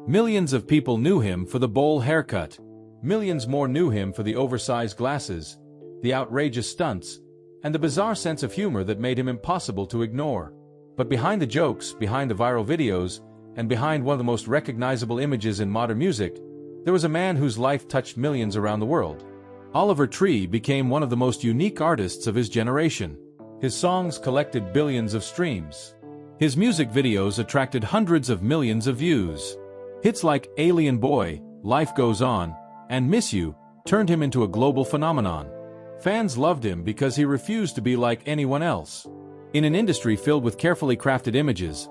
Millions of people knew him for the bowl haircut. Millions more knew him for the oversized glasses, the outrageous stunts, and the bizarre sense of humor that made him impossible to ignore. But behind the jokes, behind the viral videos, and behind one of the most recognizable images in modern music, there was a man whose life touched millions around the world. Oliver Tree became one of the most unique artists of his generation. His songs collected billions of streams. His music videos attracted hundreds of millions of views. Hits like Alien Boy, Life Goes On, and Miss You turned him into a global phenomenon. Fans loved him because he refused to be like anyone else. In an industry filled with carefully crafted images,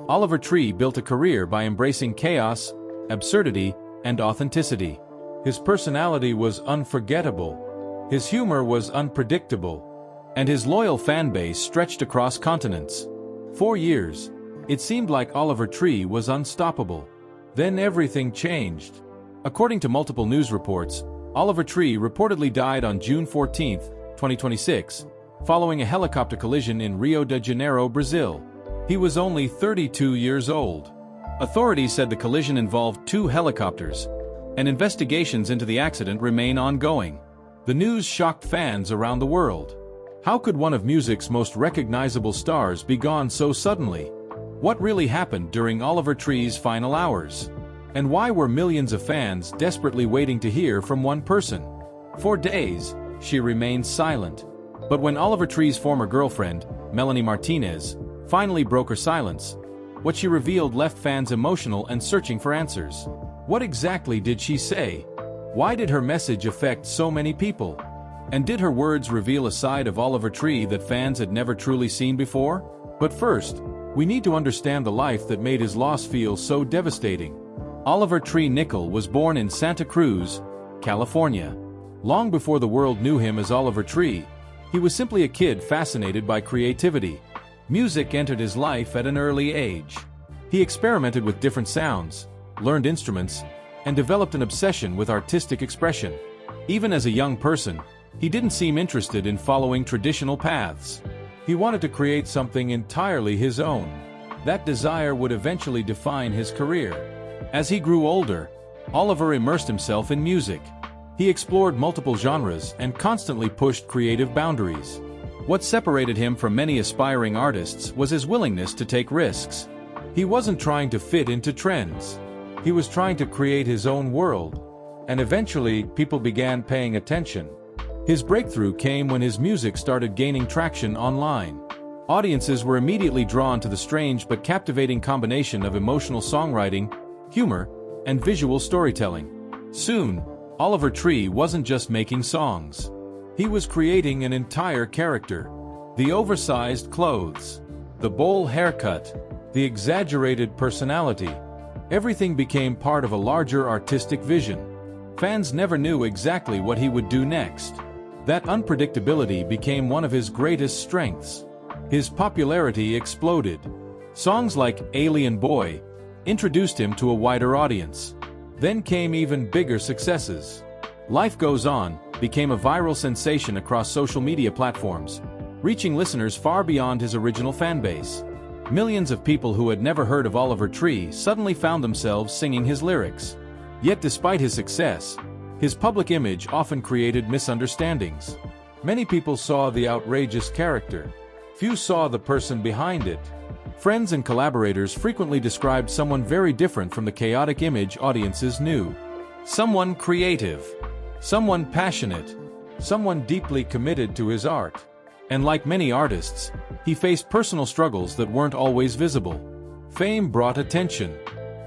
Oliver Tree built a career by embracing chaos, absurdity, and authenticity. His personality was unforgettable. His humor was unpredictable. And his loyal fan base stretched across continents. For years, it seemed like Oliver Tree was unstoppable. Then everything changed. According to multiple news reports, Oliver Tree reportedly died on June 14, 2026, following a helicopter collision in Rio de Janeiro, Brazil. He was only 32 years old. Authorities said the collision involved two helicopters, and investigations into the accident remain ongoing. The news shocked fans around the world. How could one of music's most recognizable stars be gone so suddenly? What really happened during Oliver Tree's final hours? And why were millions of fans desperately waiting to hear from one person? For days, she remained silent. But when Oliver Tree's former girlfriend, Melanie Martinez, finally broke her silence, what she revealed left fans emotional and searching for answers. What exactly did she say? Why did her message affect so many people? And did her words reveal a side of Oliver Tree that fans had never truly seen before? But first, we need to understand the life that made his loss feel so devastating. Oliver Tree Nickel was born in Santa Cruz, California. Long before the world knew him as Oliver Tree, he was simply a kid fascinated by creativity. Music entered his life at an early age. He experimented with different sounds, learned instruments, and developed an obsession with artistic expression. Even as a young person, he didn't seem interested in following traditional paths. He wanted to create something entirely his own. That desire would eventually define his career. As he grew older, Oliver immersed himself in music. He explored multiple genres and constantly pushed creative boundaries. What separated him from many aspiring artists was his willingness to take risks. He wasn't trying to fit into trends. He was trying to create his own world. And eventually, people began paying attention. His breakthrough came when his music started gaining traction online. Audiences were immediately drawn to the strange but captivating combination of emotional songwriting, humor, and visual storytelling. Soon, Oliver Tree wasn't just making songs. He was creating an entire character. The oversized clothes, the bowl haircut, the exaggerated personality. Everything became part of a larger artistic vision. Fans never knew exactly what he would do next. That unpredictability became one of his greatest strengths. His popularity exploded. Songs like Alien Boy introduced him to a wider audience. Then came even bigger successes. Life Goes On became a viral sensation across social media platforms, reaching listeners far beyond his original fanbase. Millions of people who had never heard of Oliver Tree suddenly found themselves singing his lyrics. Yet despite his success, his public image often created misunderstandings. Many people saw the outrageous character. Few saw the person behind it. Friends and collaborators frequently described someone very different from the chaotic image audiences knew. Someone creative. Someone passionate. Someone deeply committed to his art. And like many artists, he faced personal struggles that weren't always visible. Fame brought attention,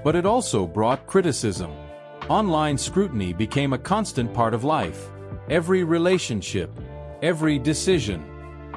but it also brought criticism. Online scrutiny became a constant part of life. Every relationship, every decision,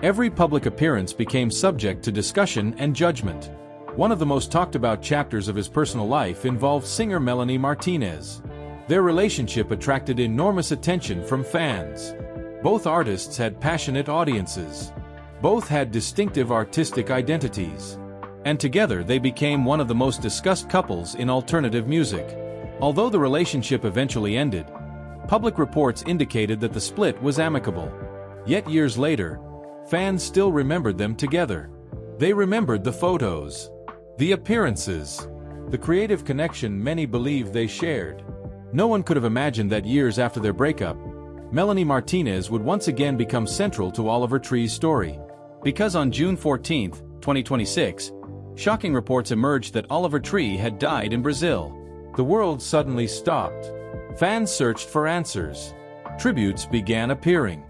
every public appearance became subject to discussion and judgment. One of the most talked about chapters of his personal life involved singer Melanie Martinez. Their relationship attracted enormous attention from fans. Both artists had passionate audiences. Both had distinctive artistic identities. And together they became one of the most discussed couples in alternative music. Although the relationship eventually ended, public reports indicated that the split was amicable. Yet years later, fans still remembered them together. They remembered the photos, the appearances, the creative connection many believe they shared. No one could have imagined that years after their breakup, Melanie Martinez would once again become central to Oliver Tree's story. Because on June 14, 2026, shocking reports emerged that Oliver Tree had died in Brazil. The world suddenly stopped. Fans searched for answers. Tributes began appearing.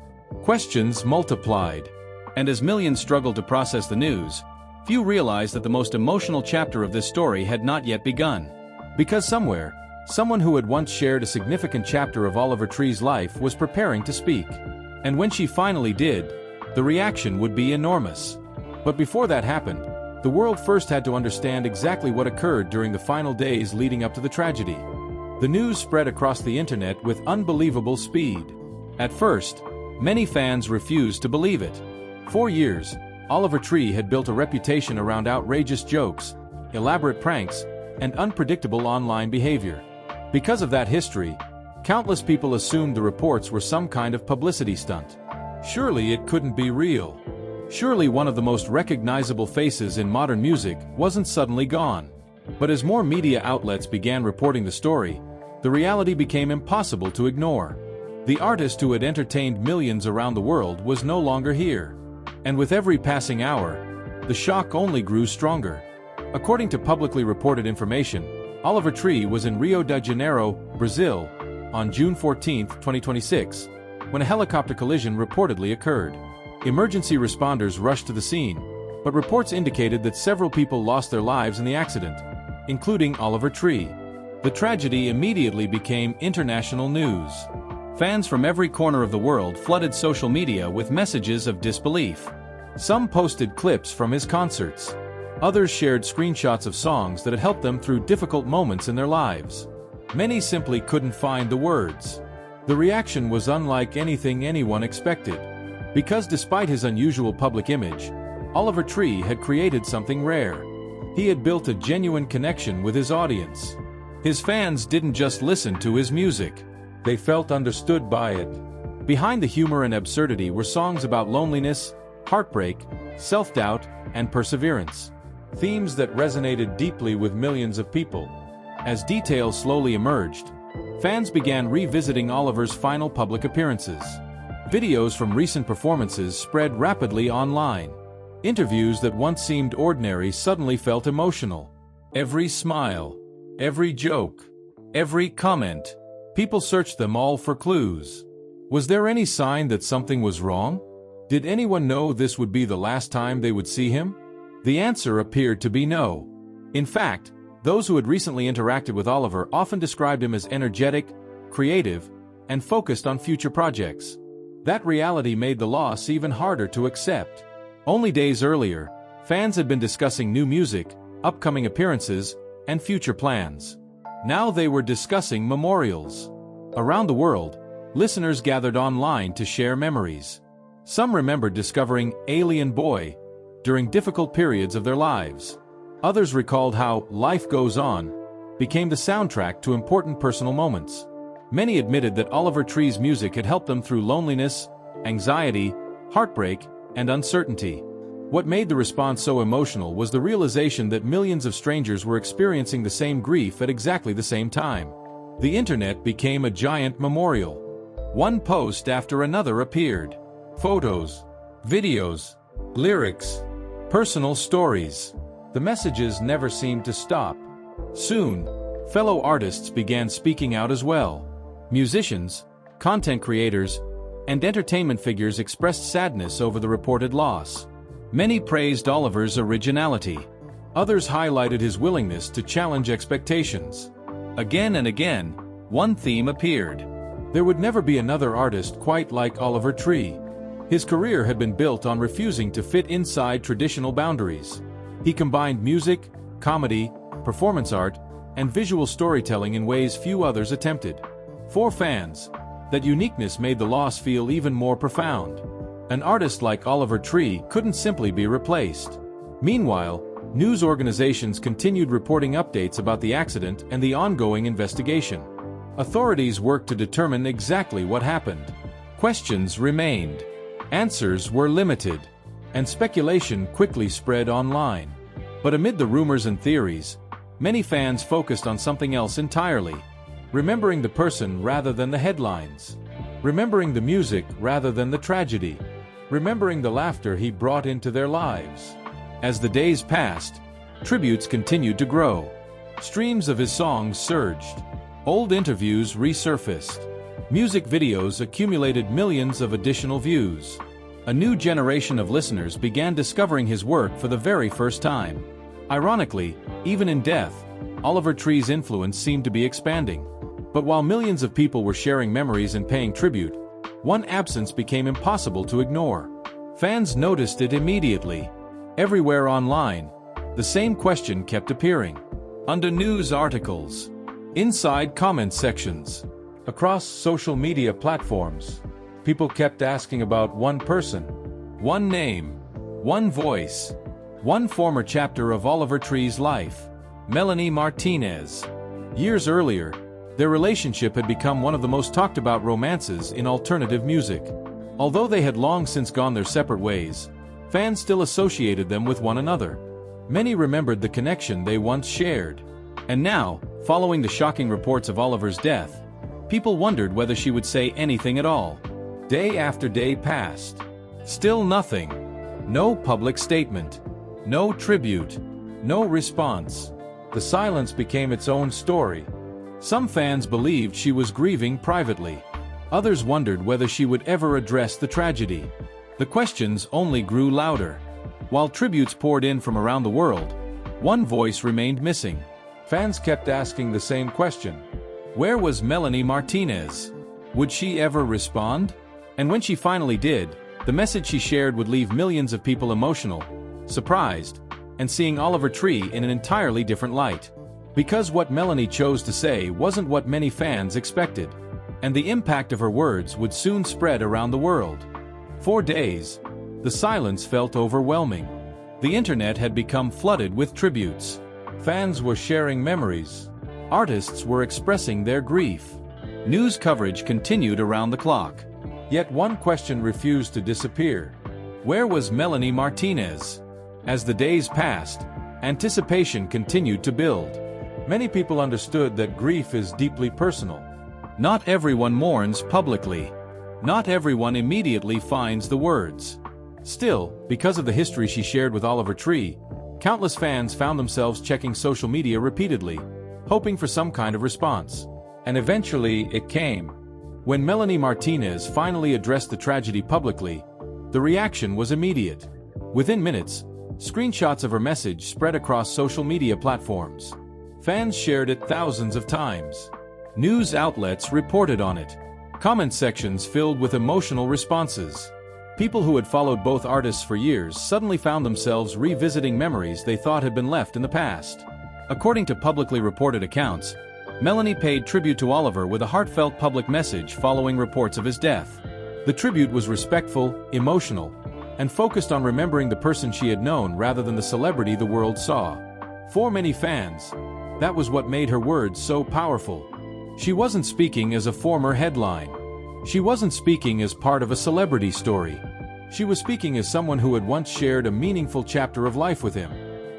Questions multiplied. And as millions struggled to process the news, few realized that the most emotional chapter of this story had not yet begun. Because somewhere, someone who had once shared a significant chapter of Oliver Tree's life was preparing to speak. And when she finally did, the reaction would be enormous. But before that happened, the world first had to understand exactly what occurred during the final days leading up to the tragedy. The news spread across the internet with unbelievable speed. At first, many fans refused to believe it. For years, Oliver Tree had built a reputation around outrageous jokes, elaborate pranks, and unpredictable online behavior. Because of that history, countless people assumed the reports were some kind of publicity stunt. Surely it couldn't be real. Surely one of the most recognizable faces in modern music wasn't suddenly gone. But as more media outlets began reporting the story, the reality became impossible to ignore. The artist who had entertained millions around the world was no longer here. And with every passing hour, the shock only grew stronger. According to publicly reported information, Oliver Tree was in Rio de Janeiro, Brazil, on June 14, 2026, when a helicopter collision reportedly occurred. Emergency responders rushed to the scene, but reports indicated that several people lost their lives in the accident, including Oliver Tree. The tragedy immediately became international news. Fans from every corner of the world flooded social media with messages of disbelief. Some posted clips from his concerts. Others shared screenshots of songs that had helped them through difficult moments in their lives. Many simply couldn't find the words. The reaction was unlike anything anyone expected. Because despite his unusual public image, Oliver Tree had created something rare. He had built a genuine connection with his audience. His fans didn't just listen to his music. They felt understood by it. Behind the humor and absurdity were songs about loneliness, heartbreak, self-doubt, and perseverance. Themes that resonated deeply with millions of people. As details slowly emerged, fans began revisiting Oliver's final public appearances. Videos from recent performances spread rapidly online. Interviews that once seemed ordinary suddenly felt emotional. Every smile, every joke, every comment, people searched them all for clues. Was there any sign that something was wrong? Did anyone know this would be the last time they would see him? The answer appeared to be no. In fact, those who had recently interacted with Oliver often described him as energetic, creative, and focused on future projects. That reality made the loss even harder to accept. Only days earlier, fans had been discussing new music, upcoming appearances, and future plans. Now they were discussing memorials. Around the world, listeners gathered online to share memories. Some remembered discovering Alien Boy during difficult periods of their lives. Others recalled how Life Goes On became the soundtrack to important personal moments. Many admitted that Oliver Tree's music had helped them through loneliness, anxiety, heartbreak, and uncertainty. What made the response so emotional was the realization that millions of strangers were experiencing the same grief at exactly the same time. The internet became a giant memorial. One post after another appeared. Photos, videos, lyrics, personal stories. The messages never seemed to stop. Soon, fellow artists began speaking out as well. Musicians, content creators, and entertainment figures expressed sadness over the reported loss. Many praised Oliver's originality. Others highlighted his willingness to challenge expectations. Again and again, one theme appeared. There would never be another artist quite like Oliver Tree. His career had been built on refusing to fit inside traditional boundaries. He combined music, comedy, performance art, and visual storytelling in ways few others attempted. For fans, that uniqueness made the loss feel even more profound. An artist like Oliver Tree couldn't simply be replaced. Meanwhile, news organizations continued reporting updates about the accident and the ongoing investigation. Authorities worked to determine exactly what happened. Questions remained. Answers were limited. And speculation quickly spread online. But amid the rumors and theories, Many fans focused on something else entirely, remembering the person rather than the headlines, remembering the music rather than the tragedy, remembering the laughter he brought into their lives. As the days passed, tributes continued to grow. Streams of his songs surged. Old interviews resurfaced. Music videos accumulated millions of additional views. A new generation of listeners began discovering his work for the very first time. Ironically, even in death, Oliver Tree's influence seemed to be expanding. But while millions of people were sharing memories and paying tribute, one absence became impossible to ignore. Fans noticed it immediately. Everywhere online, the same question kept appearing. Under news articles, inside comment sections, across social media platforms, people kept asking about one person, one name, one voice, one former chapter of Oliver Tree's life, Melanie Martinez. Years earlier, their relationship had become one of the most talked about romances in alternative music. Although they had long since gone their separate ways, fans still associated them with one another. Many remembered the connection they once shared. And now, following the shocking reports of Oliver's death, people wondered whether she would say anything at all. Day after day passed. Still nothing. No public statement. No tribute. No response. The silence became its own story. Some fans believed she was grieving privately. Others wondered whether she would ever address the tragedy. The questions only grew louder. While tributes poured in from around the world, one voice remained missing. Fans kept asking the same question. Where was Melanie Martinez? Would she ever respond? And when she finally did, the message she shared would leave millions of people emotional, surprised, and seeing Oliver Tree in an entirely different light. Because what Melanie chose to say wasn't what many fans expected, and the impact of her words would soon spread around the world. For days, the silence felt overwhelming. The internet had become flooded with tributes. Fans were sharing memories. Artists were expressing their grief. News coverage continued around the clock. Yet one question refused to disappear. Where was Melanie Martinez? As the days passed, anticipation continued to build. Many people understood that grief is deeply personal. Not everyone mourns publicly. Not everyone immediately finds the words. Still, because of the history she shared with Oliver Tree, countless fans found themselves checking social media repeatedly, hoping for some kind of response. And eventually, it came. When Melanie Martinez finally addressed the tragedy publicly, the reaction was immediate. Within minutes, screenshots of her message spread across social media platforms. Fans shared it thousands of times. News outlets reported on it. Comment sections filled with emotional responses. People who had followed both artists for years suddenly found themselves revisiting memories they thought had been left in the past. According to publicly reported accounts, Melanie paid tribute to Oliver with a heartfelt public message following reports of his death. The tribute was respectful, emotional, and focused on remembering the person she had known rather than the celebrity the world saw. For many fans, that was what made her words so powerful. She wasn't speaking as a former headline. She wasn't speaking as part of a celebrity story. She was speaking as someone who had once shared a meaningful chapter of life with him.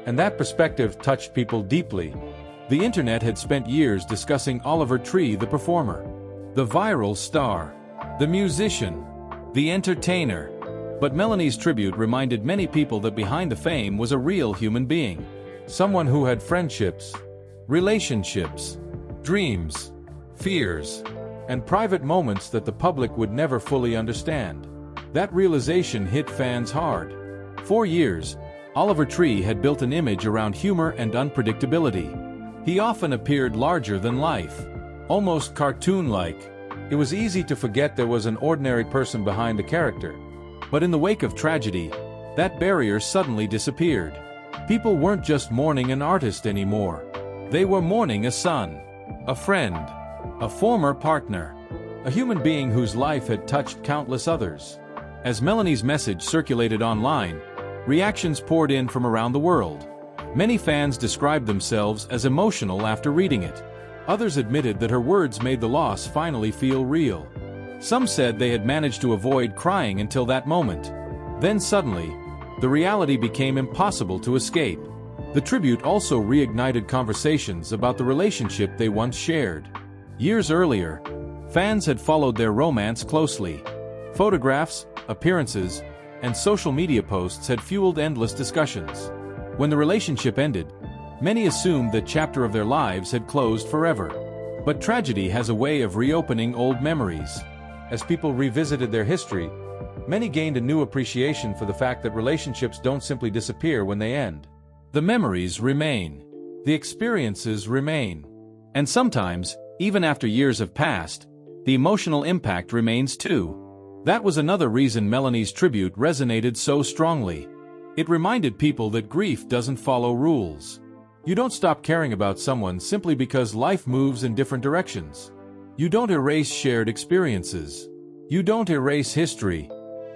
And that perspective touched people deeply. The internet had spent years discussing Oliver Tree, the performer, the viral star, the musician, the entertainer. But Melanie's tribute reminded many people that behind the fame was a real human being. Someone who had friendships, relationships, dreams, fears, and private moments that the public would never fully understand. That realization hit fans hard. For years, Oliver Tree had built an image around humor and unpredictability. He often appeared larger than life, almost cartoon-like. It was easy to forget there was an ordinary person behind the character. But in the wake of tragedy, that barrier suddenly disappeared. People weren't just mourning an artist anymore. They were mourning a son, a friend, a former partner, a human being whose life had touched countless others. As Melanie's message circulated online, reactions poured in from around the world. Many fans described themselves as emotional after reading it. Others admitted that her words made the loss finally feel real. Some said they had managed to avoid crying until that moment. Then suddenly, the reality became impossible to escape. The tribute also reignited conversations about the relationship they once shared. Years earlier, fans had followed their romance closely. Photographs, appearances, and social media posts had fueled endless discussions. When the relationship ended, many assumed that chapter of their lives had closed forever. But tragedy has a way of reopening old memories. As people revisited their history, many gained a new appreciation for the fact that relationships don't simply disappear when they end. The memories remain. The experiences remain. And sometimes, even after years have passed, the emotional impact remains too. That was another reason Melanie's tribute resonated so strongly. It reminded people that grief doesn't follow rules. You don't stop caring about someone simply because life moves in different directions. You don't erase shared experiences. You don't erase history.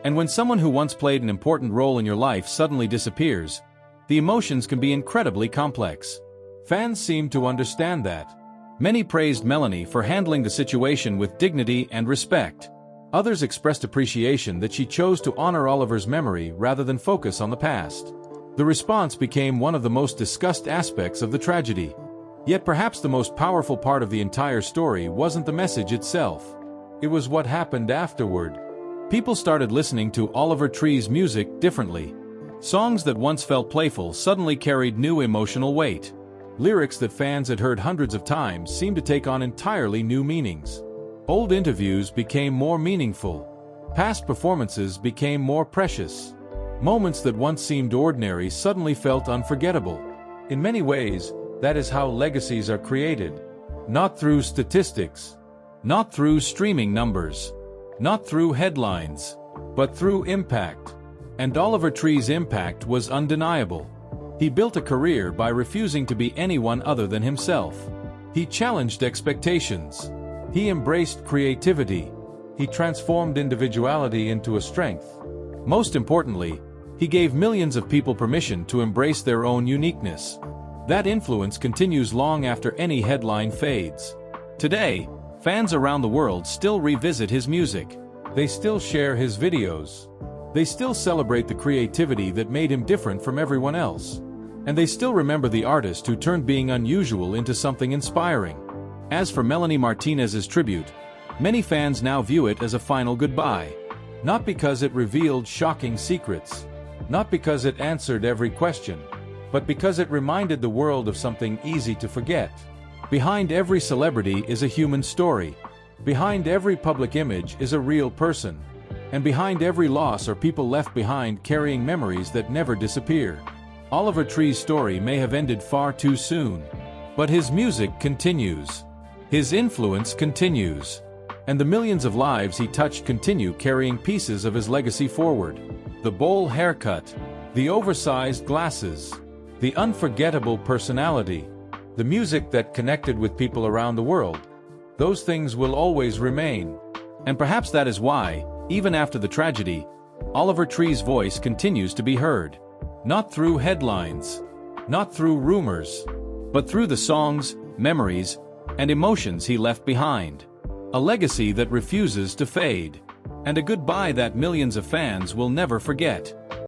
And when someone who once played an important role in your life suddenly disappears, the emotions can be incredibly complex. Fans seem to understand that. Many praised Melanie for handling the situation with dignity and respect. Others expressed appreciation that she chose to honor Oliver's memory rather than focus on the past. The response became one of the most discussed aspects of the tragedy. Yet perhaps the most powerful part of the entire story wasn't the message itself. It was what happened afterward. People started listening to Oliver Tree's music differently. Songs that once felt playful suddenly carried new emotional weight. Lyrics that fans had heard hundreds of times seemed to take on entirely new meanings. Old interviews became more meaningful. Past performances became more precious. Moments that once seemed ordinary suddenly felt unforgettable. In many ways, that is how legacies are created. Not through statistics. Not through streaming numbers. Not through headlines. But through impact. And Oliver Tree's impact was undeniable. He built a career by refusing to be anyone other than himself. He challenged expectations. He embraced creativity. He transformed individuality into a strength. Most importantly, he gave millions of people permission to embrace their own uniqueness. That influence continues long after any headline fades. Today, fans around the world still revisit his music. They still share his videos. They still celebrate the creativity that made him different from everyone else. And they still remember the artist who turned being unusual into something inspiring. As for Melanie Martinez's tribute, many fans now view it as a final goodbye. Not because it revealed shocking secrets. Not because it answered every question. But because it reminded the world of something easy to forget. Behind every celebrity is a human story. Behind every public image is a real person. And behind every loss are people left behind carrying memories that never disappear. Oliver Tree's story may have ended far too soon. But his music continues. His influence continues. And the millions of lives he touched continue carrying pieces of his legacy forward. The bowl haircut. The oversized glasses. The unforgettable personality. The music that connected with people around the world. Those things will always remain. And perhaps that is why, even after the tragedy, Oliver Tree's voice continues to be heard. Not through headlines. Not through rumors. But through the songs, memories, and emotions he left behind. A legacy that refuses to fade. And a goodbye that millions of fans will never forget.